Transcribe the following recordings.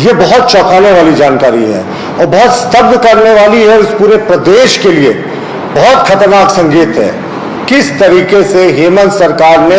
ये बहुत चौंकाने वाली जानकारी है और बहुत स्तब्ध करने वाली है। इस पूरे प्रदेश के लिए बहुत खतरनाक संकेत है किस तरीके से हेमंत सरकार ने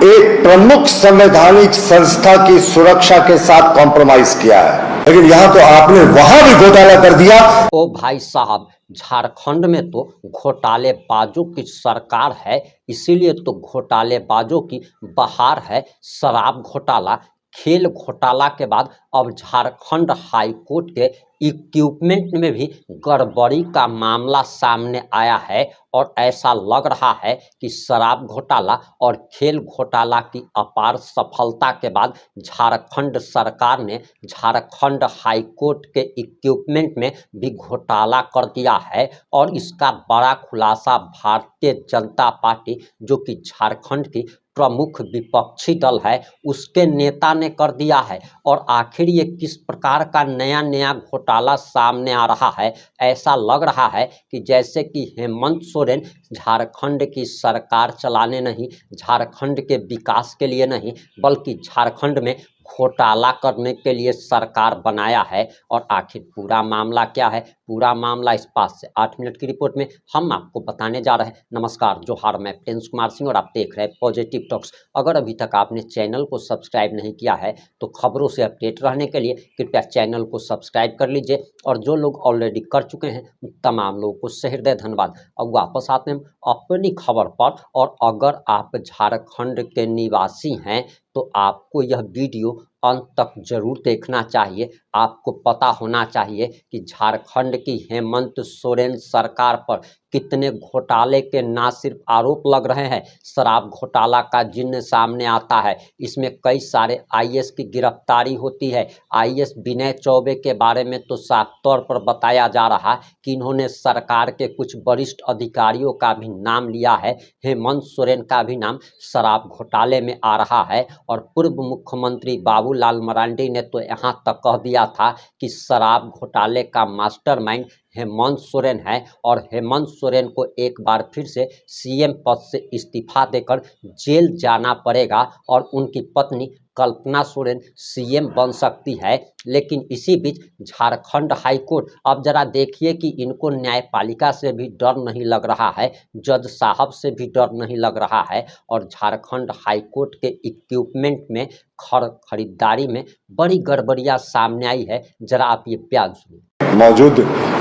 एक प्रमुख संवैधानिक संस्था की सुरक्षा के साथ कॉम्प्रोमाइज किया है। लेकिन यहां तो आपने वहां भी घोटाला कर दिया। ओ भाई साहब, झारखंड में तो घोटालेबाजों की सरकार है, इसीलिए तो घोटालेबाजों की बहार है। शराब घोटाला, खेल घोटाला के बाद अब झारखंड हाई कोर्ट के इक्विपमेंट में भी गड़बड़ी का मामला सामने आया है और ऐसा लग रहा है कि शराब घोटाला और खेल घोटाला की अपार सफलता के बाद झारखंड सरकार ने झारखंड हाई कोर्ट के इक्विपमेंट में भी घोटाला कर दिया है। और इसका बड़ा खुलासा भारतीय जनता पार्टी, जो कि झारखंड की प्रमुख विपक्षी दल है, उसके नेता ने कर दिया है। और आखिर ये किस प्रकार का नया नया घोटाला सामने आ रहा है? ऐसा लग रहा है कि जैसे कि हेमंत सोरेन झारखंड की सरकार चलाने नहीं, झारखंड के विकास के लिए नहीं, बल्कि झारखंड में घोटाला करने के लिए सरकार बनाया है। और आखिर पूरा मामला क्या है? पूरा मामला इस पास से 8 मिनट की रिपोर्ट में हम आपको बताने जा रहे हैं। नमस्कार, जोहार, मैं प्रिंस कुमार सिंह और आप देख रहे हैं पॉजिटिव टॉक्स। अगर अभी तक आपने चैनल को सब्सक्राइब नहीं किया है तो खबरों से अपडेट रहने के लिए कृपया चैनल को सब्सक्राइब कर लीजिए। और जो लोग ऑलरेडी कर चुके हैं तमाम लोगों को सहृदय धन्यवाद। अब वापस आते हैं अपनी खबर पर। और अगर आप झारखंड के निवासी हैं तो आपको यह वीडियो अंत तक जरूर देखना चाहिए। आपको पता होना चाहिए कि झारखंड की हेमंत सोरेन सरकार पर कितने घोटाले के ना सिर्फ आरोप लग रहे हैं, शराब घोटाला का जिन्न सामने आता है। इसमें कई सारे आईएएस की गिरफ्तारी होती है। आईएएस विनय चौबे के बारे में तो साफ तौर पर बताया जा रहा है कि इन्होंने सरकार के कुछ वरिष्ठ अधिकारियों का भी नाम लिया है। हेमंत सोरेन का भी नाम शराब घोटाले में आ रहा है। और पूर्व मुख्यमंत्री बाबूलाल मरांडी ने तो यहाँ तक कह दिया था कि शराब घोटाले का मास्टरमाइंड हेमंत सोरेन है और हेमंत सोरेन को एक बार फिर से सीएम पद से इस्तीफा देकर जेल जाना पड़ेगा और उनकी पत्नी कल्पना सोरेन सीएम बन सकती है। लेकिन इसी बीच झारखंड हाई कोर्ट, अब जरा देखिए कि इनको न्यायपालिका से भी डर नहीं लग रहा है, जज साहब से भी डर नहीं लग रहा है। और झारखंड हाई कोर्ट के इक्विपमेंट में खरीदारी में बड़ी गड़बड़ियां सामने आई है। जरा आप ये बयान सुनिए। मौजूद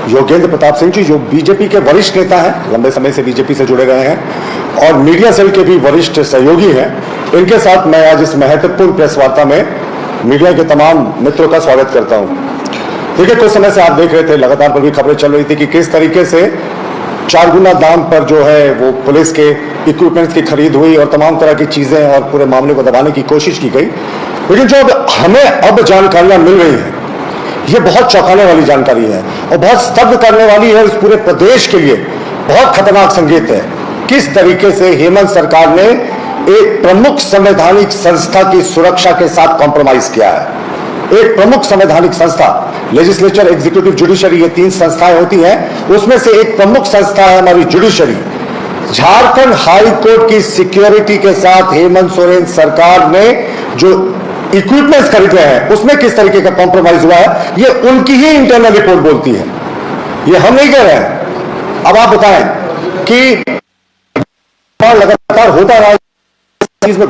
योगेंद्र प्रताप सिंह जी, जो बीजेपी के वरिष्ठ नेता हैं, लंबे समय से बीजेपी से जुड़े रहे हैं और मीडिया सेल के भी वरिष्ठ सहयोगी हैं, इनके साथ मैं आज इस महत्वपूर्ण प्रेस वार्ता में मीडिया के तमाम मित्रों का स्वागत करता हूं। देखिए, कुछ समय से आप देख रहे थे, लगातार पर भी खबरें चल रही थी कि किस तरीके से 4 गुना दाम पर जो है वो पुलिस के इक्विपमेंट्स की खरीद हुई और तमाम तरह की चीजें और पूरे मामले को दबाने की कोशिश की गई। लेकिन जो हमें अब जानकारियां मिल रही हैं, ये बहुत चौंकाने वाली जानकारी है और बहुत स्तब्ध करने वाली है। इस पूरे प्रदेश के लिए बहुत खतरनाक संकेत है किस तरीके से हेमंत सरकार ने एक प्रमुख संवैधानिक संस्था की सुरक्षा के साथ कॉम्प्रोमाइज किया है। एक प्रमुख संवैधानिक संस्था, लेजिस्लेचर, एग्जीक्यूटिव, जुडिशरी, ये 3 संस्थाएं होती हैं, उसमें से एक प्रमुख संस्था है हमारी जुडिशरी। झारखंड हाई कोर्ट की सिक्योरिटी के साथ हेमंत सोरेन सरकार ने जो इक्विपमेंट्स खरीद रहे हैं उसमें किस तरीके का कॉम्प्रोमाइज हुआ है, ये उनकी ही इंटरनल रिपोर्ट बोलती है, ये हम नहीं कह रहे हैं। अब आप बताएं कि लगातार होता रहा चीज में,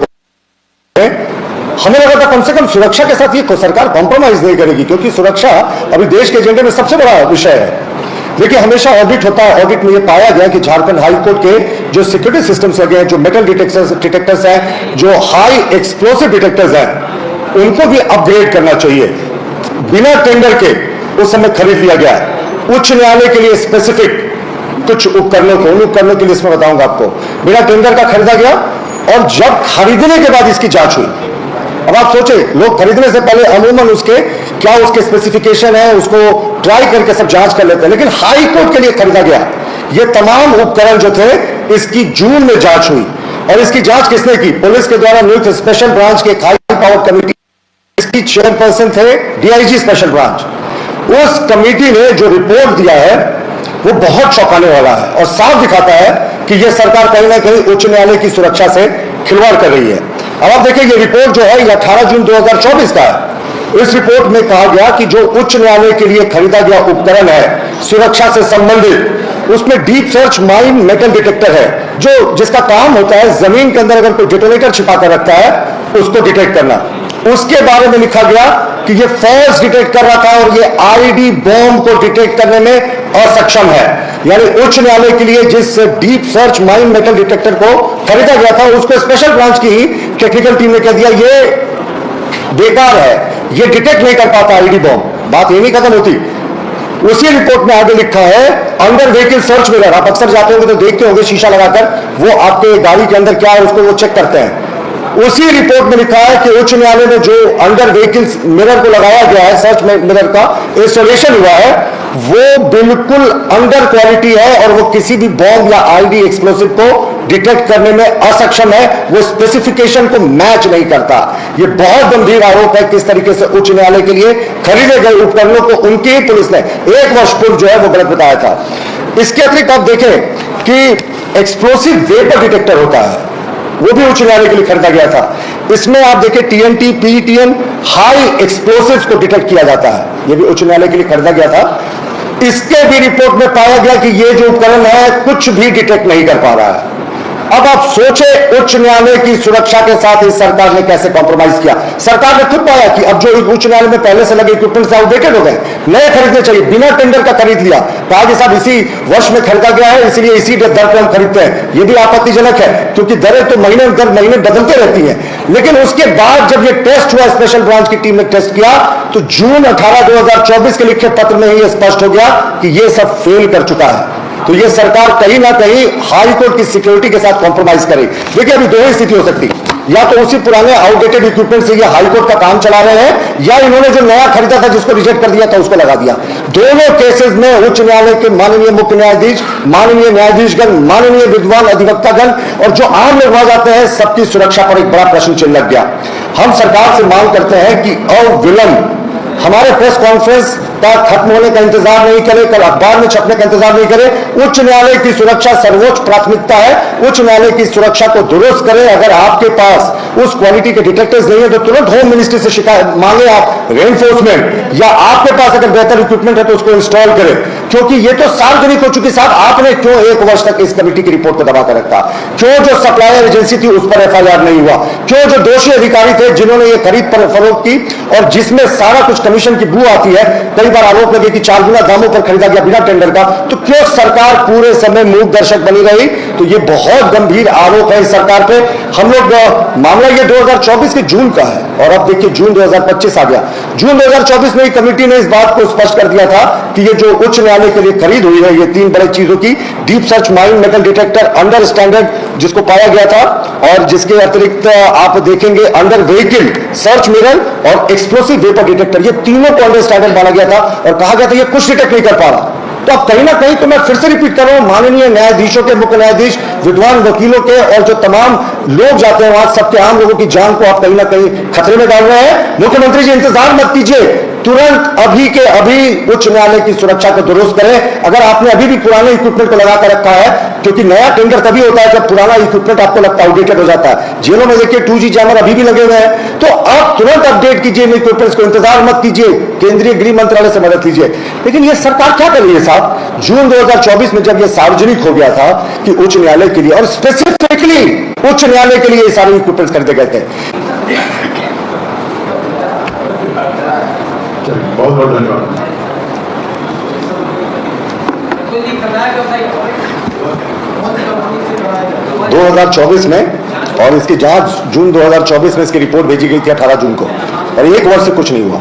हमें लगा था कम से कम सुरक्षा के साथ ये सरकार कॉम्प्रोमाइज नहीं करेगी, क्योंकि सुरक्षा अभी देश के एजेंडे में सबसे बड़ा विषय है। देखिए, हमेशा ऑडिट होता है, ऑडिट में ये पाया गया कि झारखंड हाई कोर्ट के जो सिक्योरिटी सिस्टम्स लगे हैं, जो मेटल डिटेक्टर्स हैं, जो हाई एक्सप्लोसिव डिटेक्टर्स हैं, उनको भी अपग्रेड करना चाहिए। बिना टेंडर के उस समय खरीद लिया गया है। उच्च न्यायालय के लिए स्पेसिफिक कुछ उपकरणों को, उन उपकरणों की लिस्ट में बताऊंगा आपको, बिना टेंडर का खरीदा गया और जब खरीदने के बाद इसकी जांच हुई। अब आप सोचे, लोग खरीदने से पहले अमूमन उसके क्या उसके स्पेसिफिकेशन है उसको ट्राई करके सब जांच कर लेते हैं, लेकिन हाई कोर्ट के लिए खरीदा गया ये तमाम उपकरण जो थे, इसकी जून में जांच हुई। और इसकी जांच किसने की? पुलिस के द्वारा नियुक्त स्पेशल ब्रांच के हाई पावर कमेटी, इसकी चेयरपर्सन थे डीआईजी स्पेशल ब्रांच। उस कमेटी ने जो रिपोर्ट दिया है वो बहुत चौंकाने वाला है और साफ दिखाता है कि यह सरकार कहीं ना कहीं उच्च न्यायालय की सुरक्षा से खिलवाड़ कर रही है। अब आप देखिए, ये रिपोर्ट जो है ये 18 जून 2024 का है। इस रिपोर्ट में कहा गया कि जो उच्च न्यायालय के लिए खरीदा गया उपकरण है सुरक्षा से संबंधित, उसमें deep search mine metal detector है, जो जिसका काम होता है जमीन के अंदर अगर कोई डिटोनेटर छिपा कर रखता है उसको डिटेक्ट करना। उसके बारे में लिखा गया कि ये फॉल्स डिटेक्ट कर रहा था और ये आईडी बॉम्ब को डिटेक्ट करने में असक्षम है। यानी उच्च न्यायालय के लिए जिस deep search mine metal detector को खरीदा गया था उसको स्पेशल ब्रांच की ही टेक्निकल टीम ने कह दिया ये बेकार है, ये डिटेक्ट नहीं कर पाता आईडी बॉम्ब। बात ये नहीं खत्म होती, उसी रिपोर्ट में आगे लिखा है अंडर व्हीकल सर्च मिरर। आप अक्सर जाते होंगे तो देखते होंगे शीशा लगाकर वो आपके गाड़ी के अंदर क्या है उसको वो चेक करते हैं। उसी रिपोर्ट में लिखा है कि उच्च न्यायालय में जो अंडर व्हीकल मिरर को लगाया गया है, सर्च मिरर का इंस्टॉलेशन हुआ है, वो बिल्कुल अंडर क्वालिटी है और वो किसी भी बॉम्ब या आईडी एक्सप्लोसिव को डिटेक्ट करने में असक्षम है, वो स्पेसिफिकेशन को मैच नहीं करता। ये बहुत गंभीर आरोप है किस तरीके से उच्च न्यायालय के लिए खरीदे गए उपकरणों को उनकी ही पुलिस ने 1 वर्ष पूर्व जो है वो गलत बताया था। इसके अतिरिक्त आप देखें कि एक्सप्लोसिव वेपर डिटेक्टर होता है, वो भी उच्च न्यायालय के लिए खरीदा गया था। इसमें आप देखें टीएनटी, पीईटीएन, हाई एक्सप्लोसिव्स को डिटेक्ट किया जाता है, ये भी उच्च न्यायालय के लिए खरीदा गया था। इसके भी रिपोर्ट में पाया गया कि ये जो उपकरण है कुछ भी डिटेक्ट नहीं कर पा रहा है। अब आप सोचें उच्च न्यायालय की सुरक्षा के साथ इस सरकार ने कैसे कॉम्प्रोमाइज किया। सरकार ने खुद पाया कि अब जो उच्च न्यायालय में पहले से लगे इक्विपमेंट्स आउटडेटेड हो गए, नए खरीदने चाहिए, बिना टेंडर का खरीद लिया। कहा कि साहब इसी वर्ष में खरीदा गया है इसलिए इसी दर पर हम खरीदते हैं। यह भी आपत्तिजनक है क्योंकि दरें तो महीने दर महीने बदलते रहती हैं। लेकिन उसके बाद जब यह टेस्ट हुआ, स्पेशल ब्रांच की टीम ने टेस्ट किया, तो जून 18, 2024 के लिखे पत्र में ही स्पष्ट हो गया कि यह सब फेल कर चुका है। तो ये सरकार कहीं ना कहीं हाई कोर्ट की सिक्योरिटी के साथ कॉम्प्रोमाइज करे। देखिए अभी दो ही स्थिति हो सकती, या तो उसी पुराने आउटडेटेड इक्विपमेंट से ये हाई कोर्ट का काम चला रहे हैं, या इन्होंने जो नया खरीदा था जिसको रिजेक्ट कर दिया था उसको लगा दिया। दोनों केसेस में उच्च न्यायालय के माननीय मुख्य न्यायाधीश, माननीय न्यायाधीशगण, माननीय विद्वान अधिवक्तागण और जो आम लोग वहां जाते हैं सबकी सुरक्षा पर एक बड़ा प्रश्न चिन्ह लग गया। हम सरकार से मांग करते हैं कि अविलंब हमारे प्रेस कॉन्फ्रेंस का खत्म होने का इंतजार नहीं करे, कल अखबार में छपने का इंतजार नहीं करे। उच्च न्यायालय की सुरक्षा सर्वोच्च प्राथमिकता है। उच्च न्यायालय की सुरक्षा को दुरुस्त करें। अगर आपके पास उस क्वालिटी के डिटेक्टर्स नहीं है तो तुरंत होम मिनिस्ट्री से शिकायत मांगे, आप रेनफोर्समेंट, या आपके पास अगर बेहतर इक्विपमेंट है तो उसको इंस्टॉल करें, क्योंकि ये तो सार्वजनिक हो चुकी। साहब आपने क्यों 1 वर्ष तक इस कमेटी की रिपोर्ट को दबा कर रखा? क्यों जो सप्लायर एजेंसी थी उस पर एफआईआर नहीं हुआ? क्यों जो दोषी अधिकारी थे जिन्होंने ये खरीद पर फरोख्त की और जिसमें सारा कुछ कमीशन की बू आती है, कई बार आरोप लगे कि 4 गुना दामों पर खरीदा गया बिना टेंडर का, तो क्यों सरकार पूरे समय मूक दर्शक बनी रही? तो ये बहुत गंभीर आरोप है इस सरकार पे। हम लोग मामला ये 2024 के जून का है और अब देखिए जून 2025 आ गया। जून 2024 में कमेटी ने इस बात को स्पष्ट कर दिया था कि ये जो उच्च न्यायालय के लिए खरीद हुई है, ये 3 बड़ी चीजों की, deep search mine metal detector under standard जिसको पाया गया था, और जिसके अतिरिक्त आप देखेंगे अंडर व्हीकल सर्च मिरर और एक्सप्लोसिव वेपर डिटेक्टर, ये तीनों को अंडर स्टैंडर्ड माना गया था और कहा गया था ये कुछ डिटेक्ट नहीं कर पा रहा। तो अब कहीं ना कहीं, तो मैं फिर से रिपीट कर रहा हूं, माननीय न्यायाधीशों के, मुख्य न्यायाधीश, विद्वान वकीलों के और जो तमाम लोग जाते हैं वहां, सबके आम लोगों की जान को आप कहीं ना कहीं खतरे में डाल रहे हैं। मुख्यमंत्री जी इंतजार मत कीजिए, तुरंत अभी के अभी उच्च न्यायालय की सुरक्षा को दुरुस्त करें। अगर आपने अभी भी पुराने इक्विपमेंट को लगा कर रखा है, क्योंकि नया टेंडर तभी होता है जब पुराना इक्विपमेंट आपको लगता है आउटडेटेड हो जाता है। जेलों में देखिए 2G जैमर अभी भी लगे हुए हैं, तो आप तुरंत अपडेट कीजिए इन इक्विपमेंट्स को, इंतजार मत कीजिए, केंद्रीय गृह मंत्रालय से मदद लीजिए। लेकिन ये सरकार क्या कर रही है साहब? जून 2024 में जब यह सार्वजनिक हो गया था कि उच्च न्यायालय के लिए और स्पेसिफिकली उच्च न्यायालय के लिए ये सारे इक्विपमेंट्स खरीदे गए थे। बहुत बहुत धन्यवाद। 2024 में, और इसकी जांच जून 2024 में इसकी रिपोर्ट भेजी गई थी 18 जून को, और 1 वर्ष से कुछ नहीं हुआ।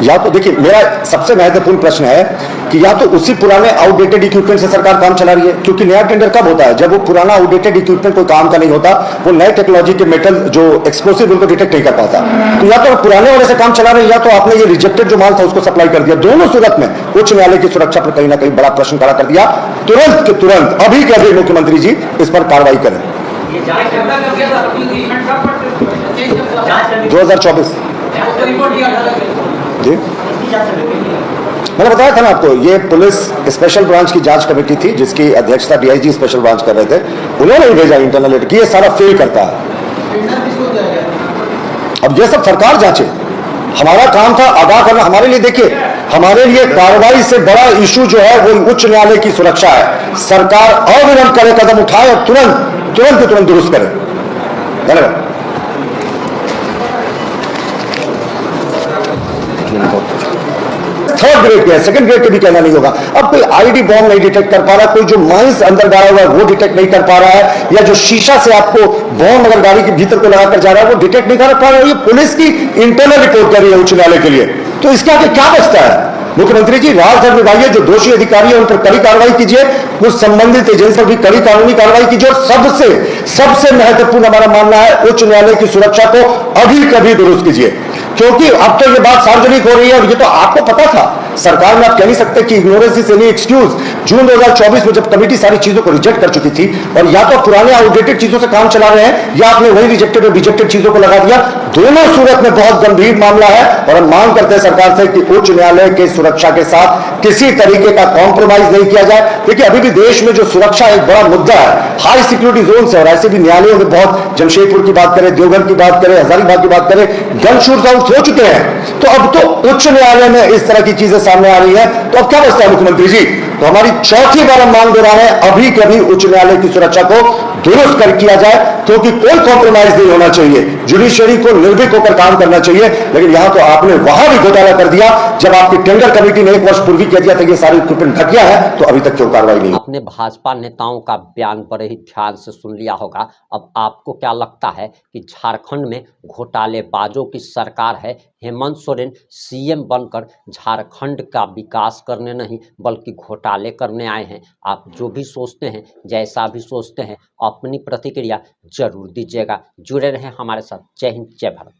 या तो देखिए, मेरा सबसे महत्वपूर्ण प्रश्न है कि या तो उसी पुराने आउटडेटेड इक्विपमेंट से सरकार काम चला रही है, क्योंकि नया टेंडर कब होता है? जब वो पुराना आउटडेटेड इक्विपमेंट कोई काम का नहीं होता, वो नए टेक्नोलॉजी के मेटल जो एक्सप्लोसिव उनको डिटेक्ट नहीं कर पाता। तो या तो पुराने वाले से काम चला रहे हैं, या तो आपने ये रिजेक्टेड जो माल था उसको सप्लाई कर दिया। दोनों सूरत में उच्च न्यायालय की सुरक्षा पर कहीं ना कहीं बड़ा प्रश्न खड़ा कर दिया। तुरंत के तुरंत अभी के अभी मुख्यमंत्री जी इस पर कार्रवाई करें। 2024 जी मैंने बताया था ना आपको, ये पुलिस स्पेशल ब्रांच की जांच कमेटी थी जिसकी अध्यक्षता डीआईजी स्पेशल ब्रांच कर रहे थे। उन्होंने ही भेजा इंटरनल कि ये सारा फेल करता है। अब ये सब सरकार जांचे। हमारा काम था आगाह करना। हमारे लिए देखिए, हमारे लिए कार्रवाई से बड़ा इशू जो है वो उच्च न्यायालय की सुरक्षा है। सरकार अविलंब करे, कदम उठाए और तुरंत दुरुस्त करे। धन्यवाद। थर्ड ग्रेड के, सेकंड ग्रेड के भी कहना नहीं होगा। अब कोई आईडी बॉम्ब नहीं डिटेक्ट कर पा रहा, कोई जो माइंस अंदर डाला हुआ है वो डिटेक्ट नहीं कर पा रहा है, या जो शीशा से आपको बॉम्ब अगर गाड़ी के भीतर को लगाकर जा रहा है वो डिटेक्ट नहीं कर पा रहा है। ये पुलिस की इंटरनल रिपोर्ट कर रही है उच्च न्यायालय के लिए। तो इसके आगे क्या बचता है? मुख्यमंत्री जी, राजधर्म निभाइए, जो दोषी अधिकारी है उन पर कड़ी कार्रवाई कीजिए, उस संबंधित एजेंसी पर भी कड़ी कानूनी कार्रवाई कीजिए, और सबसे महत्वपूर्ण हमारा मानना है उच्च न्यायालय की सुरक्षा को अभी कभी दुरुस्त कीजिए। क्योंकि अब तो ये बात सार्वजनिक हो रही है और ये तो आपको पता था। सरकार में आप कह नहीं सकते कि इग्नोरेंस इज एनी एक्सक्यूज। जून 2024 में जब कमेटी सारी चीजों को रिजेक्ट कर चुकी थी, और या तो पुराने आउटडेटेड चीजों से काम चला रहे हैं, या आपने वही रिजेक्टेड और रिजेक्टेड चीजों को लगा दिया। दोनों सूरत में बहुत गंभीर मामला है, और हम मांग करते हैं सरकार से कि उच्च न्यायालय की सुरक्षा के साथ किसी तरीके का कॉम्प्रोमाइज नहीं किया जाए। देखिए, अभी भी देश में जो सुरक्षा एक बड़ा मुद्दा है, हाई सिक्योरिटी जोन से, और ऐसे भी न्यायालयों में बहुत, जमशेदपुर की बात करें, देवघर की बात करें, हजारीबाग की बात करें, गन शूट आउट हो चुके हैं। तो अब तो उच्च न्यायालय में इस तरह की चीजें सामने आ रही है, तो अब क्या बचता है मुख्यमंत्री जी? तो हमारी चौथी बार हम मांग दे रहा है, अभी कभी उच्च न्यायालय की सुरक्षा को दुरुस्त कर किया जाए, क्योंकि कोई कॉम्प्रोमाइज नहीं होना चाहिए। जुडिशरी को निर्भीक होकर काम करना चाहिए। लेकिन यहां तो आपने वहां भी घोटाला कर दिया, जब आपकी टेंडर कमेटी ने 1 वर्ष पूर्व कह दिया था कि सारी इक्विपमेंट घटिया है, तो अभी तक क्यों कार्रवाई नहीं? आपने भाजपा नेताओं का बयान बड़े ही ध्यान से सुन लिया होगा। अब आपको क्या लगता है कि झारखंड में घोटालेबाजों की सरकार है? हेमंत सोरेन सीएम बनकर झारखंड का विकास करने नहीं बल्कि घोटाले करने आए हैं। आप जो भी सोचते हैं, जैसा भी सोचते हैं, अपनी प्रतिक्रिया जरूर दीजिएगा। जुड़े रहें हमारे साथ। जय हिंद, जय भारत।